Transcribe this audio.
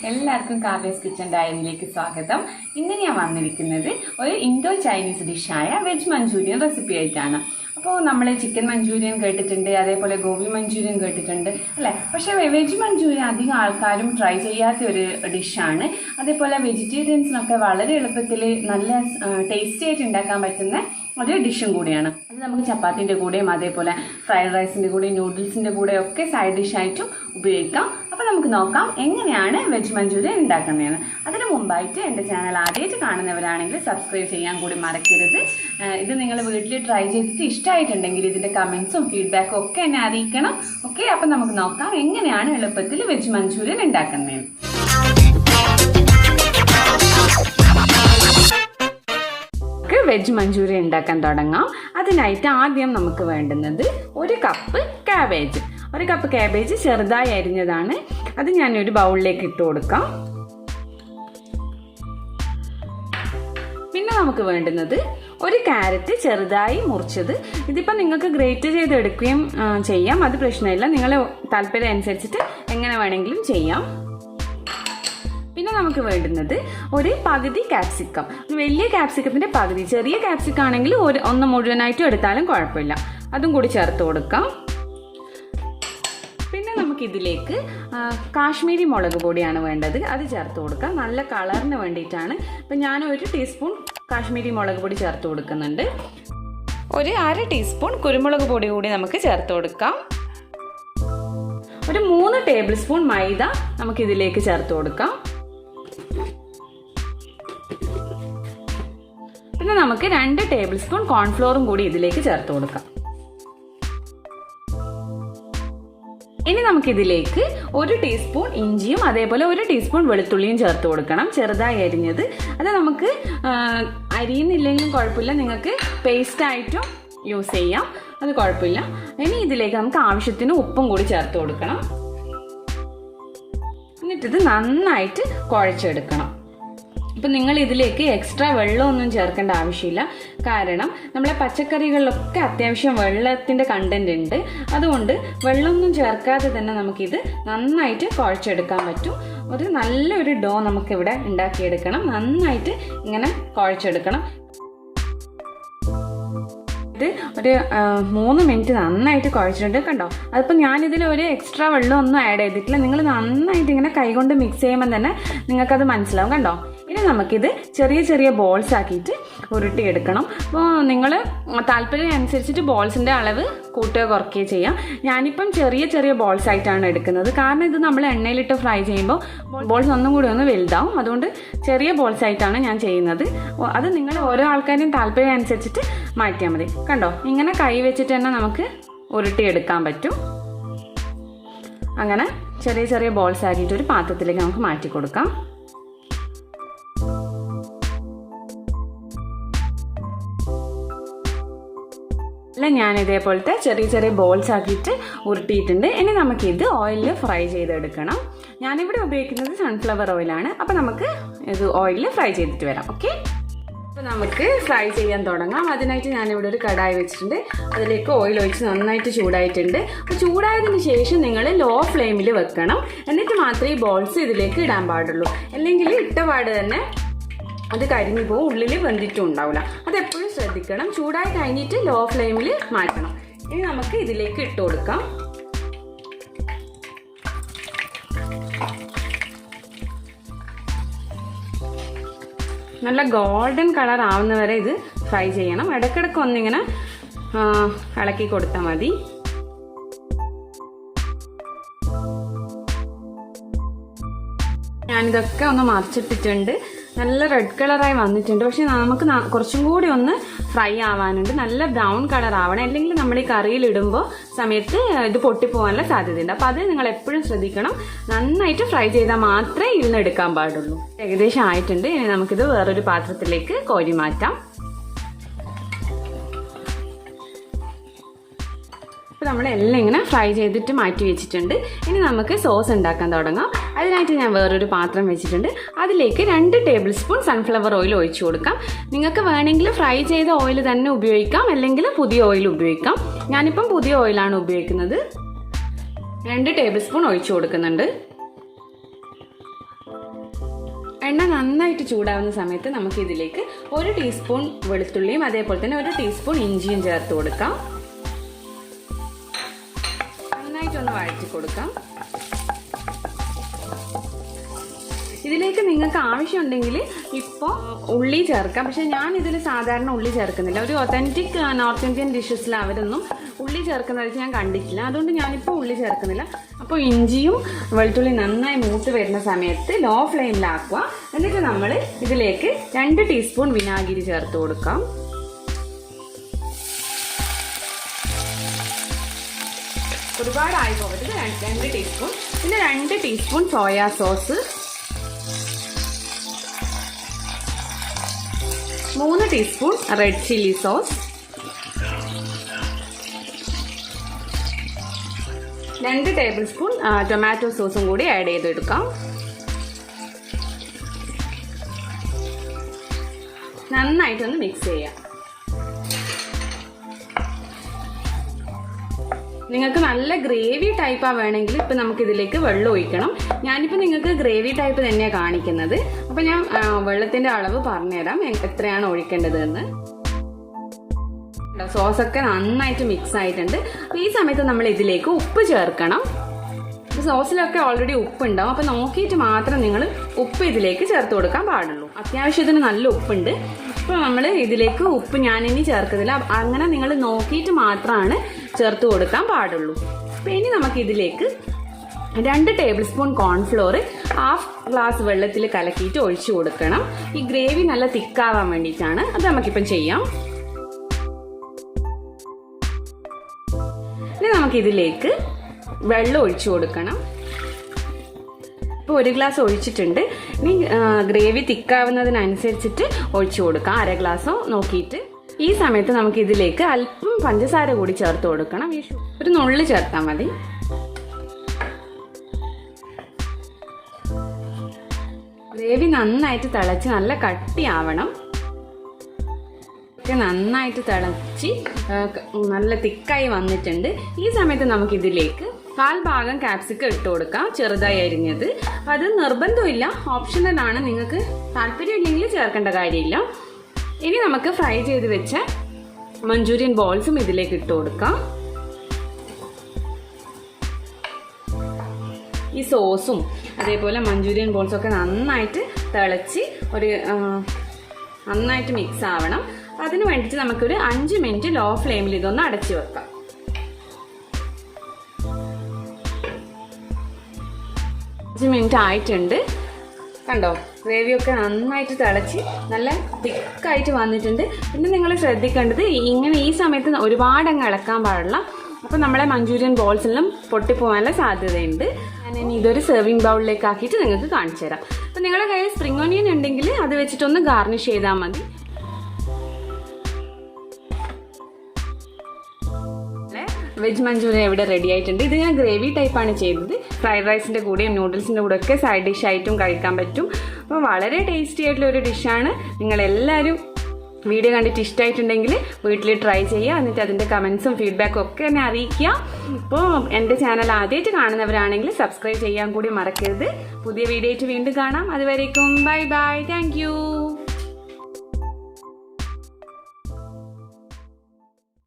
എല്ലാവർക്കും cabbage kitchen ഡയറിയിലേക്ക് സ്വാഗതം. ഇന്ന് ഞാൻ വന്നിരിക്കുന്നത് ഒരു ഇൻഡോ ചൈനീസ് ഡിഷായ വെജ് മഞ്ചൂരിയൻ റെസിപ്പി ആയിട്ടാണ്. അപ്പോൾ നമ്മൾ ചിക്കൻ മഞ്ചൂരിയൻ കേട്ടിട്ടുണ്ട്, അതേപോലെ ഗോബി മഞ്ചൂരിയൻ കേട്ടിട്ടുണ്ട് അല്ലേ. പക്ഷേ വെജ് മഞ്ചൂരിയൻ അധികം ആൾക്കാരും ട്രൈ ചെയ്യാത്ത ഒരു ഡിഷാണ്. അതേപോലെ വെജിറ്റേറിയൻസിനൊക്കെ വളരെ എളുപ്പത്തിൽ നല്ല ടേസ്റ്റി ആയിട്ട് ഉണ്ടാക്കാൻ പറ്റുന്ന ഒരു ഡിഷും കൂടിയാണ്. അത് നമുക്ക് ചപ്പാത്തിൻ്റെ കൂടെയും അതേപോലെ ഫ്രൈഡ് റൈസിൻ്റെ കൂടെയും നൂഡിൽസിൻ്റെ കൂടെയും ഒക്കെ സൈഡ് ഡിഷായിട്ടും ഉപയോഗിക്കാം. അപ്പോൾ നമുക്ക് നോക്കാം എങ്ങനെയാണ് വെജ് മഞ്ചൂരിയൻ ഉണ്ടാക്കുന്നതെന്ന്. അതിന് മുമ്പായിട്ട് എൻ്റെ ചാനൽ ആദ്യമായിട്ട് കാണുന്നവരാണെങ്കിൽ സബ്സ്ക്രൈബ് ചെയ്യാൻ കൂടി മറക്കരുത്. ഇത് നിങ്ങൾ വീട്ടിൽ ട്രൈ ചെയ്തിട്ട് ഇഷ്ടമായിട്ടുണ്ടെങ്കിൽ ഇതിൻ്റെ കമൻസും ഫീഡ്ബാക്കും ഒക്കെ എന്നെ അറിയിക്കണം. ഓക്കെ, അപ്പം നമുക്ക് നോക്കാം എങ്ങനെയാണ് എളുപ്പത്തിൽ വെജ് മഞ്ചൂരിയൻ ഉണ്ടാക്കുന്നതെന്ന്. വെജ് മഞ്ചൂരിയൻ ഉണ്ടാക്കാൻ തുടങ്ങാം. അതിനായിട്ട് ആദ്യം നമുക്ക് വേണ്ടുന്നത് ഒരു കപ്പ് കാബേജ്. ഒരു കപ്പ് കാബേജ് ചെറുതായി അരിഞ്ഞതാണ്. അത് ഞാനൊരു ബൗളിലേക്ക് ഇട്ട് കൊടുക്കാം. പിന്നെ നമുക്ക് വേണ്ടുന്നത് ഒരു ക്യാരറ്റ് ചെറുതായി മുറിച്ചത്. ഇതിപ്പോൾ നിങ്ങൾക്ക് ഗ്രേറ്റ് ചെയ്ത് എടുക്കുകയും ചെയ്യാം, അത് പ്രശ്നമില്ല. നിങ്ങളെ താല്പര്യം അനുസരിച്ചിട്ട് എങ്ങനെ വേണമെങ്കിലും ചെയ്യാം. പിന്നെ നമുക്ക് വേണ്ടുന്നത് ഒരു പകുതി ക്യാപ്സിക്കം, വലിയ ക്യാപ്സിക്കത്തിൻ്റെ പകുതി. ചെറിയ ക്യാപ്സിക്കം ആണെങ്കിൽ ഒന്ന് മുഴുവനായിട്ടും എടുത്താലും കുഴപ്പമില്ല, അതും കൂടി ചേർത്ത് കൊടുക്കാം. പിന്നെ നമുക്കിതിലേക്ക് കാശ്മീരി മുളക് പൊടിയാണ് വേണ്ടത്, അത് ചേർത്ത് കൊടുക്കാം. നല്ല കളറിന് വേണ്ടിയിട്ടാണ്. അപ്പം ഞാൻ 1 ടീസ്പൂൺ കാശ്മീരി മുളക് പൊടി ചേർത്ത് കൊടുക്കുന്നുണ്ട്. ഒരു 1/2 ടീസ്പൂൺ കുരുമുളക് പൊടി കൂടി നമുക്ക് ചേർത്ത് കൊടുക്കാം. ഒരു 3 ടേബിൾ സ്പൂൺ മൈദ നമുക്കിതിലേക്ക് ചേർത്ത് കൊടുക്കാം. പിന്നെ നമുക്ക് 2 ടേബിൾ സ്പൂൺ കോൺഫ്ലോറും കൂടി ഇതിലേക്ക് ചേർത്ത് കൊടുക്കാം. ഇനി നമുക്കിതിലേക്ക് 1 ടീസ്പൂൺ ഇഞ്ചിയും അതേപോലെ 1 ടീസ്പൂൺ വെളുത്തുള്ളിയും ചേർത്ത് കൊടുക്കണം, ചെറുതായി അരിഞ്ഞത്. അത് നമുക്ക് അരിയുന്നില്ലെങ്കിലും കുഴപ്പമില്ല, നിങ്ങൾക്ക് പേസ്റ്റ് ആയിട്ടും യൂസ് ചെയ്യാം, അത് കുഴപ്പമില്ല. ഇനി ഇതിലേക്ക് നമുക്ക് ആവശ്യത്തിന് ഉപ്പും കൂടി ചേർത്ത് കൊടുക്കണം. എന്നിട്ടിത് നന്നായിട്ട് കുഴച്ചെടുക്കണം. ഇപ്പം നിങ്ങൾ ഇതിലേക്ക് എക്സ്ട്രാ വെള്ളമൊന്നും ചേർക്കേണ്ട ആവശ്യമില്ല, കാരണം നമ്മളെ പച്ചക്കറികളിലൊക്കെ അത്യാവശ്യം വെള്ളത്തിൻ്റെ കണ്ടന്റ് ഉണ്ട്. അതുകൊണ്ട് വെള്ളമൊന്നും ചേർക്കാതെ തന്നെ നമുക്കിത് നന്നായിട്ട് കുഴച്ചെടുക്കാൻ പറ്റും. ഒരു നല്ലൊരു ഡോ നമുക്കിവിടെ ഉണ്ടാക്കിയെടുക്കണം. നന്നായിട്ട് ഇങ്ങനെ കുഴച്ചെടുക്കണം. ഇത് ഒരു 3 മിനിറ്റ് നന്നായിട്ട് കുഴച്ചിട്ടുണ്ട്. കണ്ടോ, അതിപ്പോൾ ഞാനിതിൽ ഒരു എക്സ്ട്രാ വെള്ളമൊന്നും ആഡ് ചെയ്തിട്ടില്ല. നിങ്ങൾ നന്നായിട്ട് ഇങ്ങനെ കൈകൊണ്ട് മിക്സ് ചെയ്യുമ്പോൾ തന്നെ നിങ്ങൾക്കത് മനസ്സിലാവും. കണ്ടോ, ഇനി നമുക്കിത് ചെറിയ ചെറിയ ബോൾസ് ആക്കിയിട്ട് ഉരുട്ടിയെടുക്കണം. അപ്പോൾ നിങ്ങൾ താല്പര്യം അനുസരിച്ചിട്ട് ബോൾസിൻ്റെ അളവ് കൂട്ടുകയോ കുറയ്ക്കുകയോ ചെയ്യാം. ഞാനിപ്പം ചെറിയ ചെറിയ ബോൾസ് ആയിട്ടാണ് എടുക്കുന്നത്, കാരണം ഇത് നമ്മൾ എണ്ണയിലിട്ട് ഫ്രൈ ചെയ്യുമ്പോൾ ബോൾസ് ഒന്നും കൂടി ഒന്ന് വലുതാവും. അതുകൊണ്ട് ചെറിയ ബോൾസ് ആയിട്ടാണ് ഞാൻ ചെയ്യുന്നത്. അത് നിങ്ങൾ ഓരോ ആൾക്കാരെയും താല്പര്യം അനുസരിച്ചിട്ട് മാറ്റിയാൽ മതി. കണ്ടോ, ഇങ്ങനെ കൈ വെച്ചിട്ട് തന്നെ നമുക്ക് ഉരുട്ടിയെടുക്കാൻ പറ്റും. അങ്ങനെ ചെറിയ ചെറിയ ബോൾസ് ആക്കിയിട്ട് ഒരു പാത്രത്തിലേക്ക് നമുക്ക് മാറ്റി കൊടുക്കാം. ഞാൻ ഇതേപോലത്തെ ചെറിയ ചെറിയ ബോൾസ് ആക്കിയിട്ട് ഉരുട്ടിയിട്ടുണ്ട്. ഇനി നമുക്കിത് ഓയിലിൽ ഫ്രൈ ചെയ്തെടുക്കണം. ഞാനിവിടെ ഉപയോഗിക്കുന്നത് സൺഫ്ലവർ ഓയിലാണ്. അപ്പോൾ നമുക്ക് ഇത് ഓയിലിൽ ഫ്രൈ ചെയ്തിട്ട് വരാം. ഓക്കെ, അപ്പോൾ നമുക്ക് ഫ്രൈ ചെയ്യാൻ തുടങ്ങാം. അതിനായിട്ട് ഞാനിവിടെ ഒരു കടായി വെച്ചിട്ടുണ്ട്. അതിലേക്ക് ഓയിൽ ഒഴിച്ച് നന്നായിട്ട് ചൂടായിട്ടുണ്ട്. അപ്പോൾ ചൂടായതിന് ശേഷം നിങ്ങൾ ലോ ഫ്ലെയിമിൽ വെക്കണം. എന്നിട്ട് മാത്രമേ ഈ ബോൾസ് ഇതിലേക്ക് ഇടാൻ പാടുള്ളൂ. അല്ലെങ്കിൽ ഇട്ടപാട് തന്നെ അത് കരിഞ്ഞു പോകും, ഉള്ളിൽ വെന്തിട്ടും ഉണ്ടാവില്ല. അതെപ്പോഴും ശ്രദ്ധിക്കണം. ചൂടായി കഴിഞ്ഞിട്ട് ലോ ഫ്ലെയിമിൽ മാറ്റണം. ഇനി നമുക്ക് ഇതിലേക്ക് ഇട്ട് കൊടുക്കാം. നല്ല ഗോൾഡൻ കളർ ആവുന്നവരെ ഇത് ഫ്രൈ ചെയ്യണം. ഇടയ്ക്കിടയ്ക്ക് ഒന്നിങ്ങനെ ഇളക്കി കൊടുത്താൽ മതി. ഞാനിതൊക്കെ ഒന്ന് മറിച്ചിട്ടിട്ടുണ്ട്. നല്ല റെഡ് കളറായി വന്നിട്ടുണ്ട്. പക്ഷെ നമുക്ക് കുറച്ചും കൂടി ഒന്ന് ഫ്രൈ ആവാനുണ്ട്. നല്ല ബ്രൗൺ കളർ ആവണം, അല്ലെങ്കിൽ നമ്മൾ ഈ കറിയിൽ ഇടുമ്പോൾ സമയത്ത് ഇത് പൊട്ടിപ്പോകാനുള്ള സാധ്യതയുണ്ട്. അപ്പോൾ അത് നിങ്ങൾ എപ്പോഴും ശ്രദ്ധിക്കണം. നന്നായിട്ട് ഫ്രൈ ചെയ്താൽ മാത്രമേ ഇരുന്നെടുക്കാൻ പാടുള്ളൂ. ഏകദേശം ആയിട്ടുണ്ട്. ഇനി നമുക്കിത് വേറൊരു പാത്രത്തിലേക്ക് കോരി മാറ്റാം. അപ്പോൾ നമ്മളെല്ലാം ഇങ്ങനെ ഫ്രൈ ചെയ്തിട്ട് മാറ്റി വെച്ചിട്ടുണ്ട്. ഇനി നമുക്ക് സോസ് ഉണ്ടാക്കാൻ തുടങ്ങാം. അതിനായിട്ട് ഞാൻ വേറൊരു പാത്രം വെച്ചിട്ടുണ്ട്. അതിലേക്ക് 2 ടേബിൾ സ്പൂൺ സൺഫ്ലവർ ഓയിൽ ഒഴിച്ചു കൊടുക്കാം. നിങ്ങൾക്ക് വേണമെങ്കിൽ ഫ്രൈ ചെയ്ത ഓയിൽ തന്നെ ഉപയോഗിക്കാം, അല്ലെങ്കിൽ പുതിയ ഓയിൽ ഉപയോഗിക്കാം. ഞാനിപ്പം പുതിയ ഓയിലാണ് ഉപയോഗിക്കുന്നത്. 2 ടേബിൾ സ്പൂൺ ഒഴിച്ചു കൊടുക്കുന്നുണ്ട്. എണ്ണ നന്നായിട്ട് ചൂടാവുന്ന സമയത്ത് നമുക്ക് ഇതിലേക്ക് 1 ടീസ്പൂൺ വെളുത്തുള്ളിയും അതേപോലെ തന്നെ 1 ടീസ്പൂൺ ഇഞ്ചിയും ചേർത്ത് കൊടുക്കാം. നന്നായിട്ടൊന്ന് വഴറ്റി കൊടുക്കാം. ഇതിലേക്ക് നിങ്ങൾക്ക് ആവശ്യമുണ്ടെങ്കിൽ ഇപ്പോൾ ഉള്ളി ചേർക്കാം. പക്ഷേ ഞാൻ ഇതിൽ സാധാരണ ഉള്ളി ചേർക്കുന്നില്ല. ഒരു ഒത്തൻറ്റിക് നോർത്ത് ഇന്ത്യൻ ഡിഷസിൽ അവരൊന്നും ഉള്ളി ചേർക്കുന്നതായിട്ട് ഞാൻ കണ്ടിട്ടില്ല. അതുകൊണ്ട് ഞാനിപ്പോൾ ഉള്ളി ചേർക്കുന്നില്ല. അപ്പോൾ ഇഞ്ചിയും വെളുത്തുള്ളി നന്നായി മൂത്ത് വരുന്ന സമയത്ത് ലോ ഫ്ലെയിമിലാക്കുക. എന്നിട്ട് നമ്മൾ ഇതിലേക്ക് 2 ടീസ്പൂൺ വിനാഗിരി ചേർത്ത് കൊടുക്കാം. ഒരുപാടായി പോകരുത്. 2 ടീസ്പൂൺ. പിന്നെ 2 teaspoon soya sauce, 3 teaspoon red chilli sauce, 2 table spoon tomato സോസും കൂടി ആഡ് ചെയ്തെടുക്കാം. നന്നായിട്ടൊന്ന് മിക്സ് ചെയ്യാം. നിങ്ങൾക്ക് നല്ല ഗ്രേവി ടൈപ്പാണ് വേണമെങ്കിൽ ഇപ്പം നമുക്ക് ഇതിലേക്ക് വെള്ളം ഒഴിക്കണം. ഞാനിപ്പോൾ നിങ്ങൾക്ക് ഗ്രേവി ടൈപ്പ് തന്നെയാണ് കാണിക്കുന്നത്. അപ്പം ഞാൻ വെള്ളത്തിൻ്റെ അളവ് പറഞ്ഞുതരാം എത്രയാണ് ഒഴിക്കേണ്ടത് എന്ന്. സോസൊക്കെ നന്നായിട്ട് മിക്സ് ആയിട്ടുണ്ട്. അപ്പോൾ ഈ സമയത്ത് നമ്മൾ ഇതിലേക്ക് ഉപ്പ് ചേർക്കണം. സോസിലൊക്കെ ഓൾറെഡി ഉപ്പുണ്ടാവും. അപ്പോൾ നോക്കിയിട്ട് മാത്രം നിങ്ങൾ ഉപ്പ് ഇതിലേക്ക് ചേർത്ത് കൊടുക്കാൻ പാടുള്ളൂ. അത്യാവശ്യത്തിന് നല്ല ഉപ്പുണ്ട്. അപ്പോൾ നമ്മൾ ഇതിലേക്ക് ഉപ്പ് ഞാനിനി ചേർക്കുന്നില്ല. അങ്ങനെ നിങ്ങൾ നോക്കിയിട്ട് മാത്രമാണ് ചേർത്ത് കൊടുക്കാൻ പാടുള്ളൂ. അപ്പോൾ ഇനി നമുക്ക് ഇതിലേക്ക് 2 ടേബിൾ സ്പൂൺ കോൺഫ്ലോർ 1/2 ഗ്ലാസ് വെള്ളത്തിൽ കലക്കിയിട്ട് ഒഴിച്ചു കൊടുക്കണം. ഈ ഗ്രേവി നല്ല തിക്കാവാൻ വേണ്ടിയിട്ടാണ്. അത് നമുക്കിപ്പം ചെയ്യാം. ഇനി നമുക്കിതിലേക്ക് വെള്ളം ഒഴിച്ചു കൊടുക്കണം. ഇപ്പോൾ 1 ഗ്ലാസ് ഒഴിച്ചിട്ടുണ്ട്. ഇനി ഗ്രേവി തിക്കാവുന്നതിനനുസരിച്ചിട്ട് ഒഴിച്ചു കൊടുക്കാം. 1/2 ഗ്ലാസോ നോക്കിയിട്ട്. ഈ സമയത്ത് നമുക്ക് ഇതിലേക്ക് അല്പം പഞ്ചസാര കൂടി ചേർത്ത് കൊടുക്കണം. ഒരു നുള്ളി ചേർത്താൽ മതി. ഗ്രേവി നന്നായിട്ട് തിളച്ച് നല്ല കട്ടിയാവണം. നന്നായിട്ട് തിളച്ച് നല്ല തിക്കായി വന്നിട്ടുണ്ട്. ഈ സമയത്ത് നമുക്ക് ഇതിലേക്ക് 1/4 ഭാഗം കാപ്സിക്കം ഇട്ട് കൊടുക്കാം, ചെറുതായി അരിഞ്ഞത്. അത് നിർബന്ധമില്ല, ഓപ്ഷണലാണ്. നിങ്ങൾക്ക് താല്പര്യമില്ലെങ്കിൽ ചേർക്കേണ്ട കാര്യമില്ല. ഇനി നമുക്ക് ഫ്രൈ ചെയ്ത് വെച്ച മഞ്ചൂരിയൻ ബോൾസും ഇതിലേക്ക് ഇട്ട് കൊടുക്കാം. ഈ സോസും അതേപോലെ മഞ്ചൂരിയൻ ബോൾസൊക്കെ നന്നായിട്ട് തിളച്ച് നന്നായിട്ട് മിക്സ് ആവണം. അതിന് വേണ്ടിയിട്ട് നമുക്കൊരു 5 മിനിറ്റ് ലോ ഫ്ലെയിമിൽ ഇതൊന്ന് അടച്ചു വെക്കാം. മിനിറ്റ് ആയിട്ടുണ്ട്. കണ്ടോ, ഗ്രേവിയൊക്കെ നന്നായിട്ട് തിളച്ച് നല്ല തിക്കായിട്ട് വന്നിട്ടുണ്ട്. പിന്നെ നിങ്ങൾ ശ്രദ്ധിക്കേണ്ടത് ഇങ്ങനെ ഈ സമയത്ത് ഒരുപാട് അങ്ങ് ഇളക്കാൻ പാടില്ല. അപ്പോൾ നമ്മളെ മഞ്ചൂരിയൻ ബോൾസ് എല്ലാം പൊട്ടിപ്പോകാനുള്ള സാധ്യതയുണ്ട്. ഞാൻ ഇതൊരു സെർവിങ് ബൗളിലേക്ക് ആക്കിയിട്ട് നിങ്ങൾക്ക് കാണിച്ചു തരാം. അപ്പോൾ നിങ്ങളുടെ കയ്യിൽ സ്പ്രിംഗ് ഓണിയൻ ഉണ്ടെങ്കിൽ അത് വെച്ചിട്ടൊന്ന് ഗാർണിഷ് ചെയ്താൽ മതി. വെജ് മഞ്ചൂരിയൻ ഇവിടെ റെഡി ആയിട്ടുണ്ട്. ഇത് ഞാൻ ഗ്രേവി ടൈപ്പാണ് ചെയ്തത്. ഫ്രൈഡ് റൈസിൻ്റെ കൂടെയും നൂഡിൽസിൻ്റെ കൂടെ ഒക്കെ സൈഡ് ഡിഷ് ആയിട്ടും കഴിക്കാൻ പറ്റും. അപ്പോൾ വളരെ ടേസ്റ്റി ആയിട്ടുള്ള ഒരു ഡിഷാണ്. നിങ്ങളെല്ലാവരും വീഡിയോ കണ്ടിട്ട് ഇഷ്ടമായിട്ടുണ്ടെങ്കിൽ വീട്ടിൽ ട്രൈ ചെയ്യുക. എന്നിട്ട് അതിൻ്റെ കമൻസും ഫീഡ്ബാക്കും ഒക്കെ എന്നെ അറിയിക്കുക. ഇപ്പോൾ എൻ്റെ ചാനൽ ആദ്യമായിട്ട് കാണുന്നവരാണെങ്കിൽ സബ്സ്ക്രൈബ് ചെയ്യാൻ കൂടി മറക്കരുത്. പുതിയ വീഡിയോ ആയിട്ട് വീണ്ടും കാണാം. അതുവരേക്കും ബൈ ബൈ. Thank you.